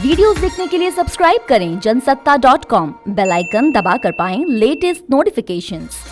Videos देखने के लिए सब्सक्राइब करें जनसत्ता.com, बेल आइकन दबाकर पाएं लेटेस्ट नोटिफिकेशंस।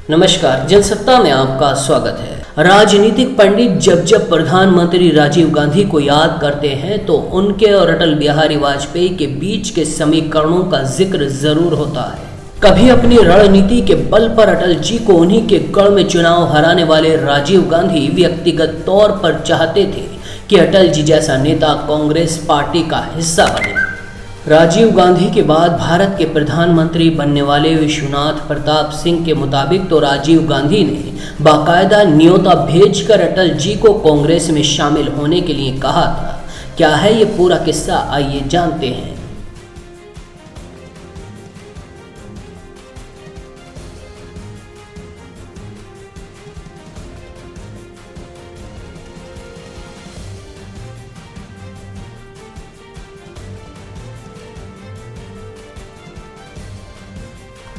नमस्कार, जनसत्ता में आपका स्वागत है। राजनीतिक पंडित जब प्रधानमंत्री राजीव गांधी को याद करते हैं तो उनके और अटल बिहारी वाजपेयी के बीच के समीकरणों का जिक्र जरूर होता है। कभी अपनी रणनीति के बल पर अटल जी को उन्हीं के गढ़ में चुनाव हराने वाले राजीव गांधी व्यक्तिगत तौर पर चाहते थे कि अटल जी जैसा नेता कांग्रेस पार्टी का हिस्सा बने। राजीव गांधी के बाद भारत के प्रधानमंत्री बनने वाले विश्वनाथ प्रताप सिंह के मुताबिक तो राजीव गांधी ने बाकायदा न्योता भेजकर अटल जी को कांग्रेस में शामिल होने के लिए कहा था। क्या है ये पूरा किस्सा, आइए जानते हैं।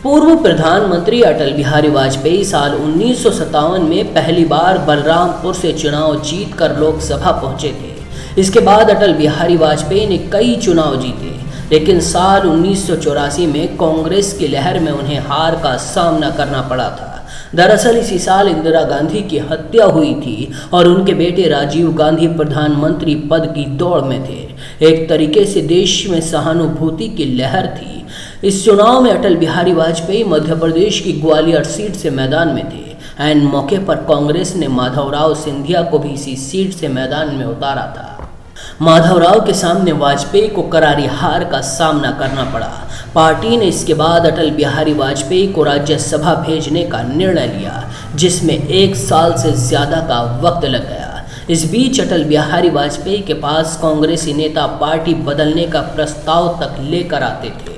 पूर्व प्रधानमंत्री अटल बिहारी वाजपेयी साल 1957 में पहली बार बलरामपुर से चुनाव जीतकर लोकसभा पहुंचे थे। इसके बाद अटल बिहारी वाजपेयी ने कई चुनाव जीते, लेकिन साल 1984 में कांग्रेस की लहर में उन्हें हार का सामना करना पड़ा था। दरअसल इसी साल इंदिरा गांधी की हत्या हुई थी और उनके बेटे राजीव गांधी प्रधानमंत्री पद की दौड़ में थे। एक तरीके से देश में सहानुभूति की लहर थी। इस चुनाव में अटल बिहारी वाजपेयी मध्य प्रदेश की ग्वालियर सीट से मैदान में थे। ऐन मौके पर कांग्रेस ने माधवराव सिंधिया को भी इसी सीट से मैदान में उतारा था। माधवराव के सामने वाजपेयी को करारी हार का सामना करना पड़ा। पार्टी ने इसके बाद अटल बिहारी वाजपेयी को राज्यसभा भेजने का निर्णय लिया, जिसमें 1 साल से ज्यादा का वक्त लग गया। इस बीच अटल बिहारी वाजपेयी के पास कांग्रेसी नेता पार्टी बदलने का प्रस्ताव तक लेकर आते थे।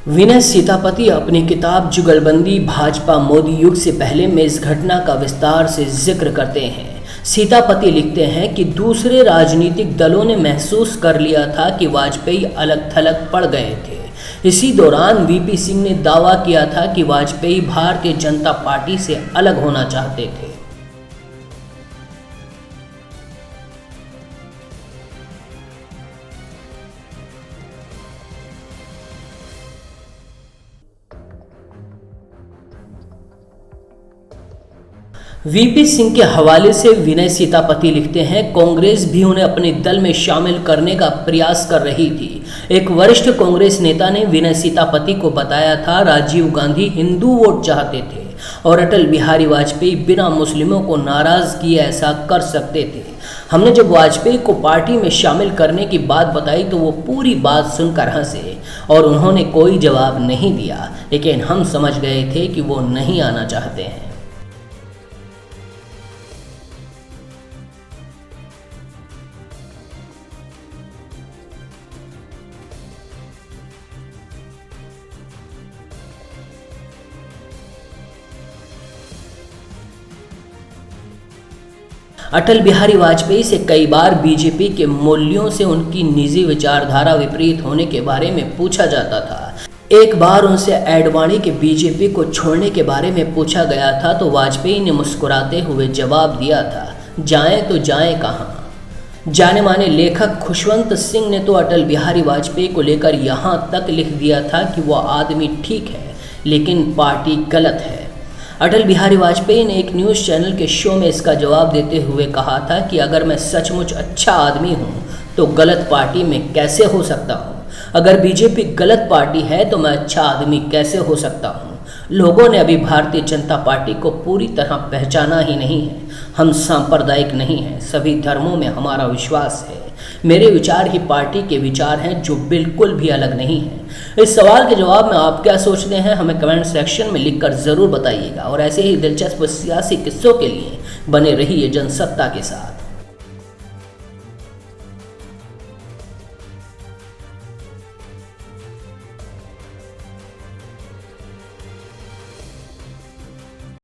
विनय सीतापति अपनी किताब जुगलबंदी भाजपा मोदी युग से पहले में इस घटना का विस्तार से जिक्र करते हैं। सीतापति लिखते हैं कि दूसरे राजनीतिक दलों ने महसूस कर लिया था कि वाजपेयी अलग थलग पड़ गए थे। इसी दौरान वीपी सिंह ने दावा किया था कि वाजपेयी भारतीय जनता पार्टी से अलग होना चाहते थे। वीपी सिंह के हवाले से विनय सीतापति लिखते हैं, कांग्रेस भी उन्हें अपने दल में शामिल करने का प्रयास कर रही थी। एक वरिष्ठ कांग्रेस नेता ने विनय सीतापति को बताया था राजीव गांधी हिंदू वोट चाहते थे और अटल बिहारी वाजपेयी बिना मुस्लिमों को नाराज किए ऐसा कर सकते थे। हमने जब वाजपेयी को पार्टी में शामिल करने की बात बताई तो वो पूरी बात सुनकर हंसे और उन्होंने कोई जवाब नहीं दिया, लेकिन हम समझ गए थे कि वो नहीं आना चाहते हैं। अटल बिहारी वाजपेयी से कई बार बीजेपी के मूल्यों से उनकी निजी विचारधारा विपरीत होने के बारे में पूछा जाता था। एक बार उनसे एडवाणी के बीजेपी को छोड़ने के बारे में पूछा गया था तो वाजपेयी ने मुस्कुराते हुए जवाब दिया था, जाएं तो जाएं कहाँ। जाने माने लेखक खुशवंत सिंह ने तो अटल बिहारी वाजपेयी को लेकर यहाँ तक लिख दिया था कि वह आदमी ठीक है लेकिन पार्टी गलत है। अटल बिहारी वाजपेयी ने एक न्यूज़ चैनल के शो में इसका जवाब देते हुए कहा था कि अगर मैं सचमुच अच्छा आदमी हूँ तो गलत पार्टी में कैसे हो सकता हूँ। अगर बीजेपी गलत पार्टी है तो मैं अच्छा आदमी कैसे हो सकता हूँ। लोगों ने अभी भारतीय जनता पार्टी को पूरी तरह पहचाना ही नहीं है। हम सांप्रदायिक नहीं हैं, सभी धर्मों में हमारा विश्वास है। मेरे विचार ही पार्टी के विचार हैं जो बिल्कुल भी अलग नहीं है। इस सवाल के जवाब में आप क्या सोचते हैं हमें कमेंट सेक्शन में लिखकर ज़रूर बताइएगा और ऐसे ही दिलचस्प सियासी किस्सों के लिए बने रहिए जनसत्ता के साथ।